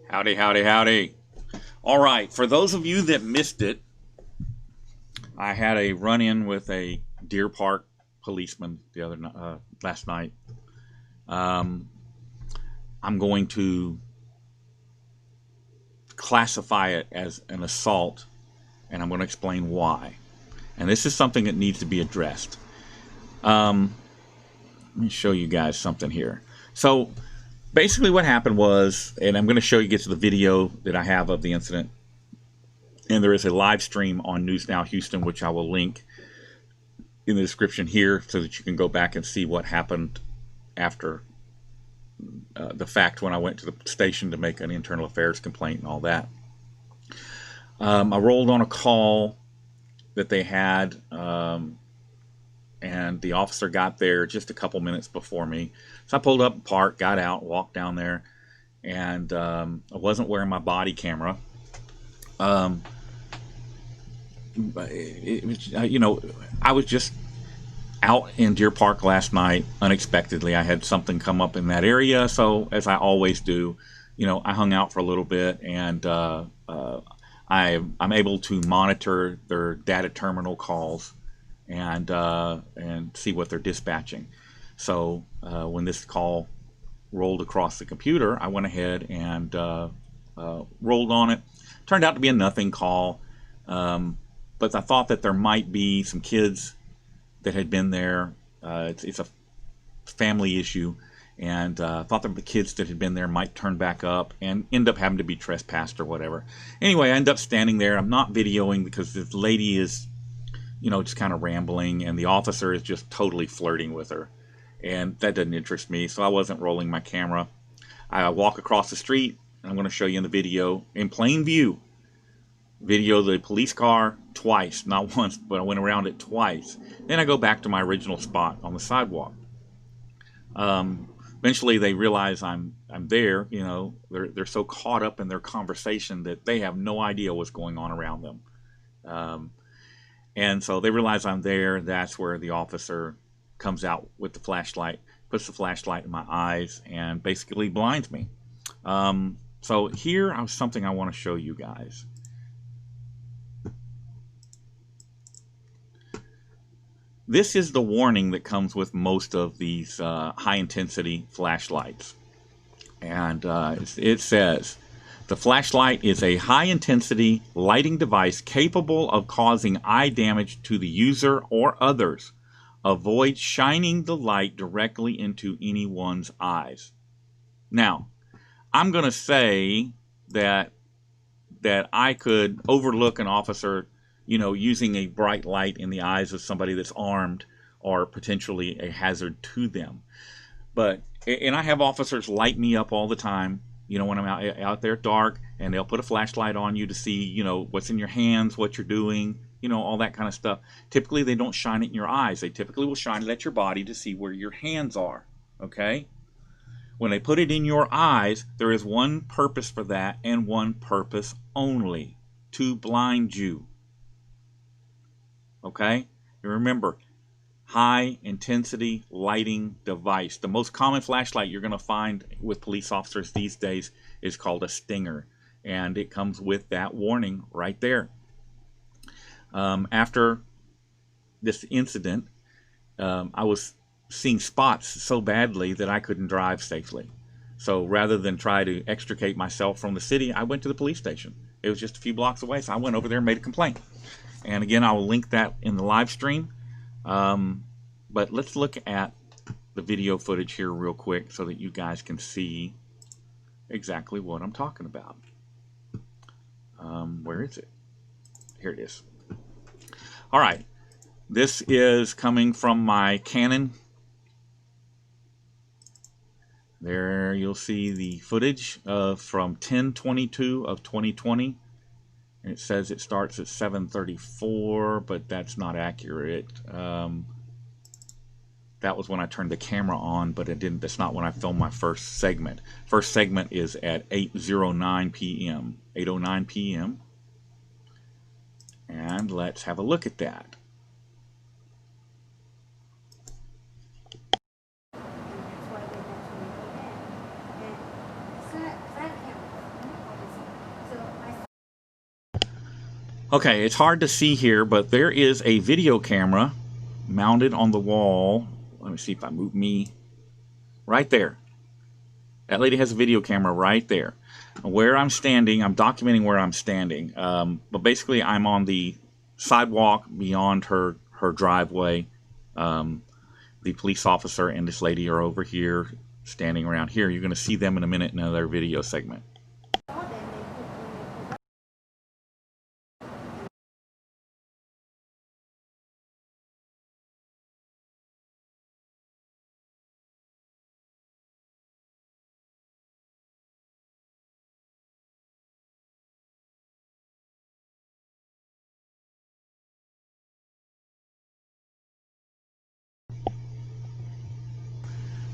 Howdy, howdy, howdy. All right, for those of you that missed it, I had a run-in with a Deer Park policeman last night. Um, I'm going to classify it as an assault, and I'm going to explain why. And this is something that needs to be addressed. Let me show you guys something here. So basically what happened was, and I'm going to show you, get to the video that I have of the incident, and there is a live stream on News Now Houston, which I will link in the description here so that you can go back and see what happened after the fact when I went to the station to make an internal affairs complaint and all that. I rolled on a call that they had, and the officer got there just a couple minutes before me. So I pulled up, parked, got out, walked down there, and I wasn't wearing my body camera. It was, I was just out in Deer Park last night unexpectedly. I had something come up in that area, so as I always do, I hung out for a little bit, and I'm able to monitor their data terminal calls and see what they're dispatching. So when this call rolled across the computer, I went ahead and rolled on it. Turned out to be a nothing call, but I thought that there might be some kids that had been there. It's a family issue, and thought that the kids that had been there might turn back up and end up having to be trespassed or whatever. Anyway, I end up standing there. I'm not videoing because this lady is, just kind of rambling, and the officer is just totally flirting with her, and that doesn't interest me, so I wasn't rolling my camera. I walk across the street, and I'm going to show you in the video, in plain view, video the police car twice, not once, but I went around it twice. Then I go back to my original spot on the sidewalk. Eventually they realize I'm there. They're so caught up in their conversation that they have no idea what's going on around them. And so they realize I'm there. That's where the officer comes out with the flashlight, puts the flashlight in my eyes, and basically blinds me. So here is something I want to show you guys. This is the warning that comes with most of these high-intensity flashlights. And it says, the flashlight is a high-intensity lighting device capable of causing eye damage to the user or others. Avoid shining the light directly into anyone's eyes. Now, I'm going to say that I could overlook an officer using a bright light in the eyes of somebody that's armed or potentially a hazard to them. And I have officers light me up all the time, when I'm out there dark, and they'll put a flashlight on you to see, what's in your hands, what you're doing, all that kind of stuff. Typically, they don't shine it in your eyes. They typically will shine it at your body to see where your hands are, okay? When they put it in your eyes, there is one purpose for that and one purpose only: to blind you. Okay? And remember, high intensity lighting device. The most common flashlight you're going to find with police officers these days is called a Stinger, and it comes with that warning right there. After this incident, I was seeing spots so badly that I couldn't drive safely. So rather than try to extricate myself from the city, I went to the police station. It was just a few blocks away, so I went over there and made a complaint. And again, I will link that in the live stream. But let's look at the video footage here real quick so that you guys can see exactly what I'm talking about. Where is it? Here it is. All right. This is coming from my Canon. There you'll see the footage from 10/22 of 2020. And it says it starts at 7:34, but that's not accurate. That was when I turned the camera on, but it didn't. That's not when I filmed my first segment. First segment is at 8:09 p.m. 8:09 p.m. And let's have a look at that. Okay, it's hard to see here, but there is a video camera mounted on the wall. Let me see if I move me. Right there. That lady has a video camera right there. Where I'm standing, I'm documenting where I'm standing. But basically, I'm on the sidewalk beyond her driveway. The police officer and this lady are over here, standing around here. You're going to see them in a minute in another video segment.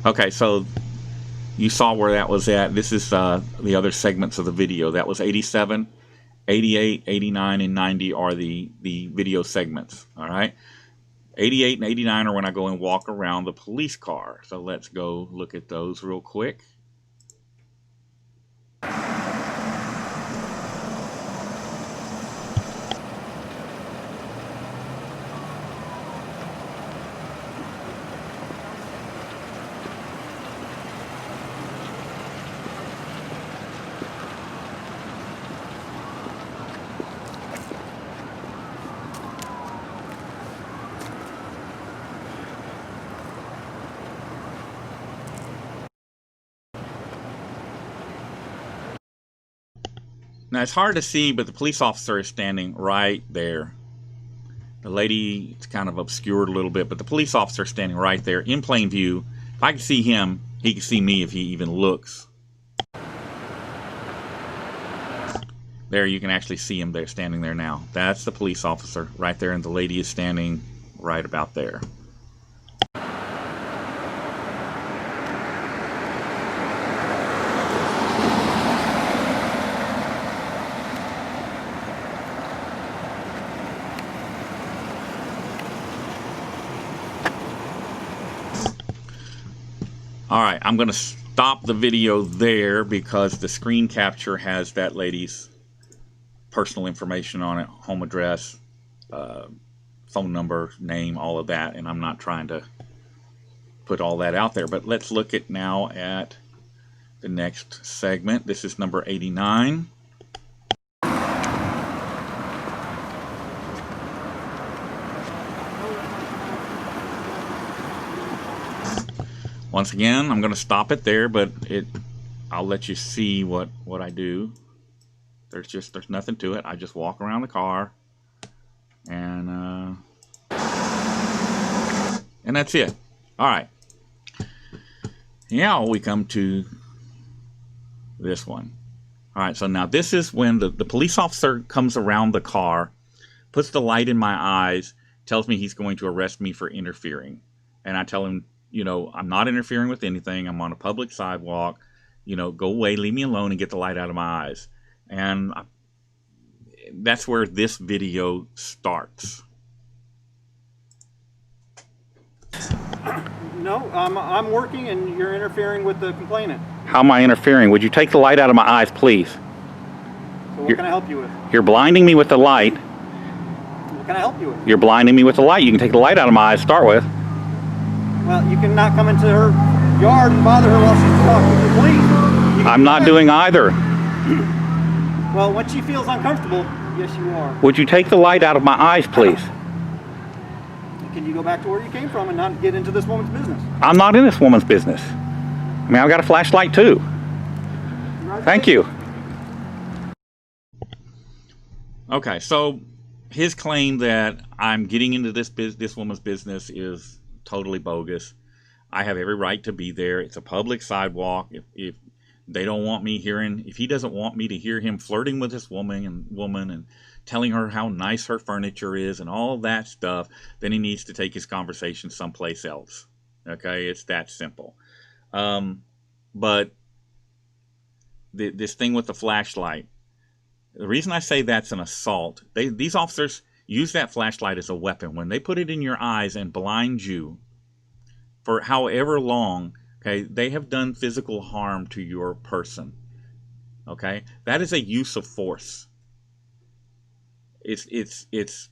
Okay, so you saw where that was at. This is the other segments of the video. That was 87, 88, 89, and 90 are the video segments. All right. 88 and 89 are when I go and walk around the police car. So let's go look at those real quick. Now it's hard to see, but the police officer is standing right there. The lady, it's kind of obscured a little bit, but the police officer is standing right there in plain view. If I can see him, he can see me if he even looks. There, you can actually see him there, standing there now. That's the police officer right there, and the lady is standing right about there. Alright, I'm going to stop the video there because the screen capture has that lady's personal information on it, home address, phone number, name, all of that, and I'm not trying to put all that out there. But let's look at now at the next segment. This is number 89. Once again, I'm going to stop it there, but I'll let you see what I do. There's nothing to it. I just walk around the car, and that's it. All right. Now we come to this one. All right. So now this is when the police officer comes around the car, puts the light in my eyes, tells me he's going to arrest me for interfering, and I tell him, you know, I'm not interfering with anything. I'm on a public sidewalk. You know, go away, leave me alone, and get the light out of my eyes. And that's where this video starts. No, I'm working and you're interfering with the complainant. How am I interfering? Would you take the light out of my eyes, please? So what can I help you with? You're blinding me with the light. What can I help you with? You're blinding me with the light. You can take the light out of my eyes to start with. Well, you cannot come into her yard and bother her while she's talking with the police. I'm not doing either. Well, when she feels uncomfortable, yes you are. Would you take the light out of my eyes, please? Can you go back to where you came from and not get into this woman's business? I'm not in this woman's business. I mean, I've got a flashlight too. Thank you. Okay, so his claim that I'm getting into this woman's business is totally bogus. I have every right to be there. It's a public sidewalk. If they don't want me hearing, if he doesn't want me to hear him flirting with this woman and telling her how nice her furniture is and all that stuff, then he needs to take his conversation someplace else. Okay, it's that simple. But this thing with the flashlight, the reason I say that's an assault, these officers use that flashlight as a weapon. When they put it in your eyes and blind you for however long, okay, they have done physical harm to your person. Okay, that is a use of force. It's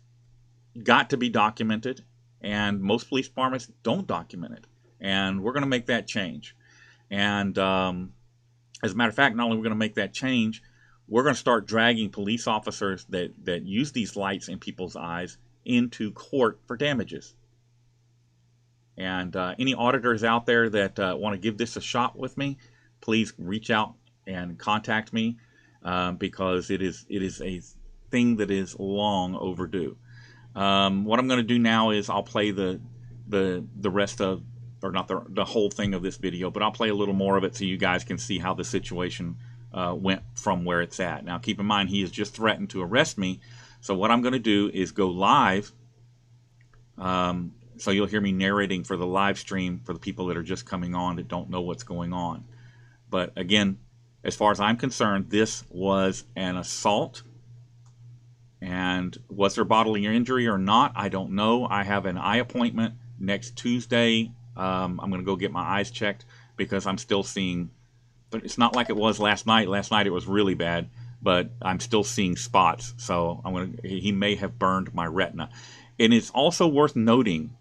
got to be documented, and most police departments don't document it. And we're going to make that change. And as a matter of fact, not only are we going to make that change, we're going to start dragging police officers that use these lights in people's eyes into court for damages. And any auditors out there that want to give this a shot with me, please reach out and contact me, because it is a thing that is long overdue. What I'm going to do now is I'll play the rest of, or not the whole thing of this video, but I'll play a little more of it so you guys can see how the situation went from where it's at. Now keep in mind, he has just threatened to arrest me, so what I'm going to do is go live, so you'll hear me narrating for the live stream for the people that are just coming on that don't know what's going on. But again, as far as I'm concerned, this was an assault. And was there bodily injury or not? I don't know. I have an eye appointment next Tuesday. I'm going to go get my eyes checked because I'm still seeing, but it's not like it was last night. Last night it was really bad, but I'm still seeing spots. So he may have burned my retina. And it's also worth noting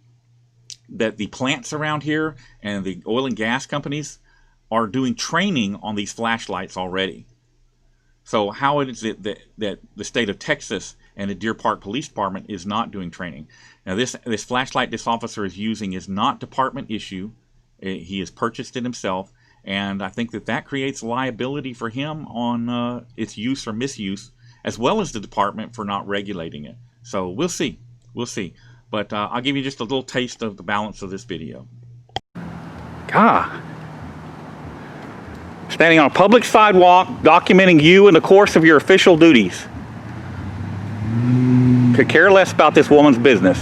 that the plants around here and the oil and gas companies are doing training on these flashlights already. So how is it that the state of Texas and the Deer Park Police Department is not doing training? Now this flashlight this officer is using is not department issue. He has purchased it himself, and I think that creates liability for him on its use or misuse, as well as the department for not regulating it. So we'll see. We'll see. But I'll give you just a little taste of the balance of this video. God. Standing on a public sidewalk, documenting you in the course of your official duties. Could care less about this woman's business.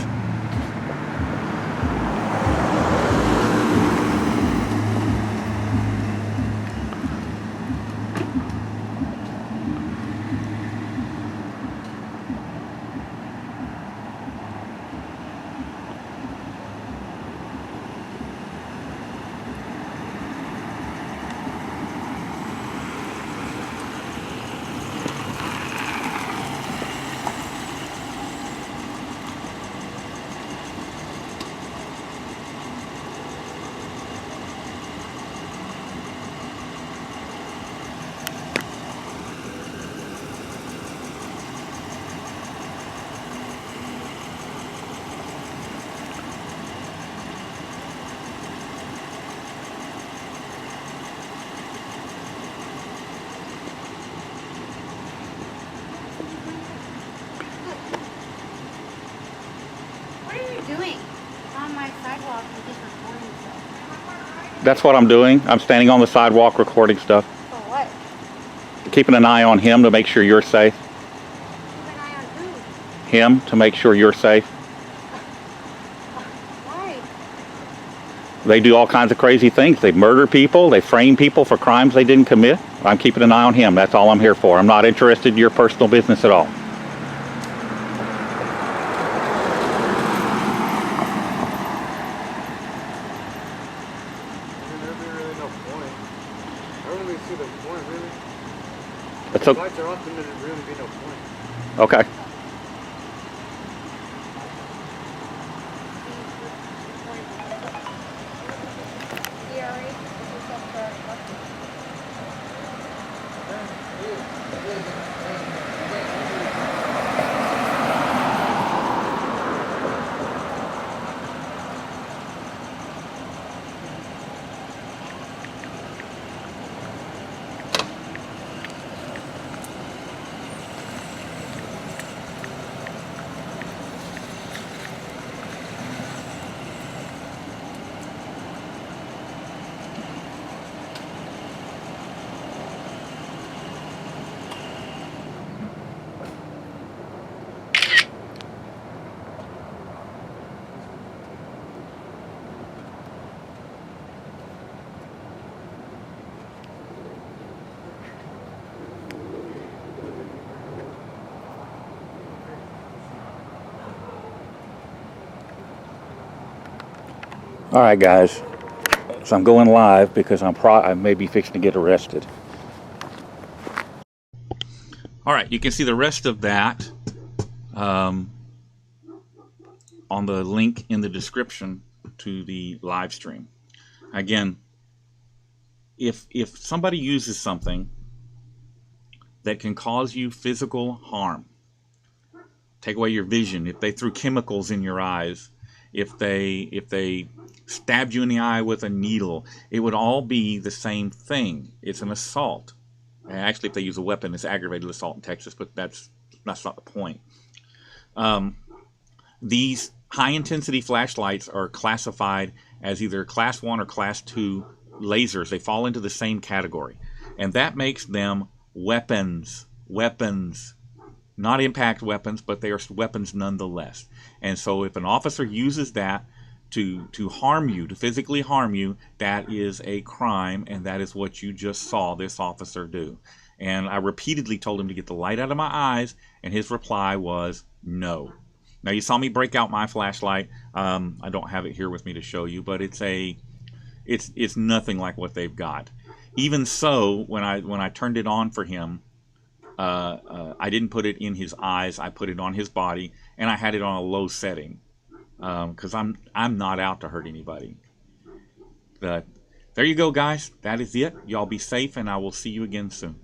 Doing on my sidewalk and just recording stuff. That's what I'm doing. I'm standing on the sidewalk recording stuff. For what? Keeping an eye on him to make sure you're safe. Keep an eye on who? Him to make sure you're safe. Why? They do all kinds of crazy things. They murder people. They frame people for crimes they didn't commit. I'm keeping an eye on him. That's all I'm here for. I'm not interested in your personal business at all. If the lights are off, then there'd really be no point. Okay. All right, guys. So I'm going live because I may be fixing to get arrested. All right, you can see the rest of that on the link in the description to the live stream. Again, if somebody uses something that can cause you physical harm, take away your vision, if they threw chemicals in your eyes, if they stabbed you in the eye with a needle, it would all be the same thing. It's an assault. And actually, if they use a weapon, it's aggravated assault in Texas, but that's not the point. These high-intensity flashlights are classified as either Class 1 or Class 2 lasers. They fall into the same category. And that makes them weapons. Weapons. Not impact weapons, but they are weapons nonetheless. And so if an officer uses that to harm you, to physically harm you, that is a crime, and that is what you just saw this officer do. And I repeatedly told him to get the light out of my eyes, and his reply was no. Now, you saw me break out my flashlight. I don't have it here with me to show you, but it's nothing like what they've got. Even so, when I turned it on for him, I didn't put it in his eyes. I put it on his body, and I had it on a low setting because I'm not out to hurt anybody. But there you go, guys. That is it. Y'all be safe, and I will see you again soon.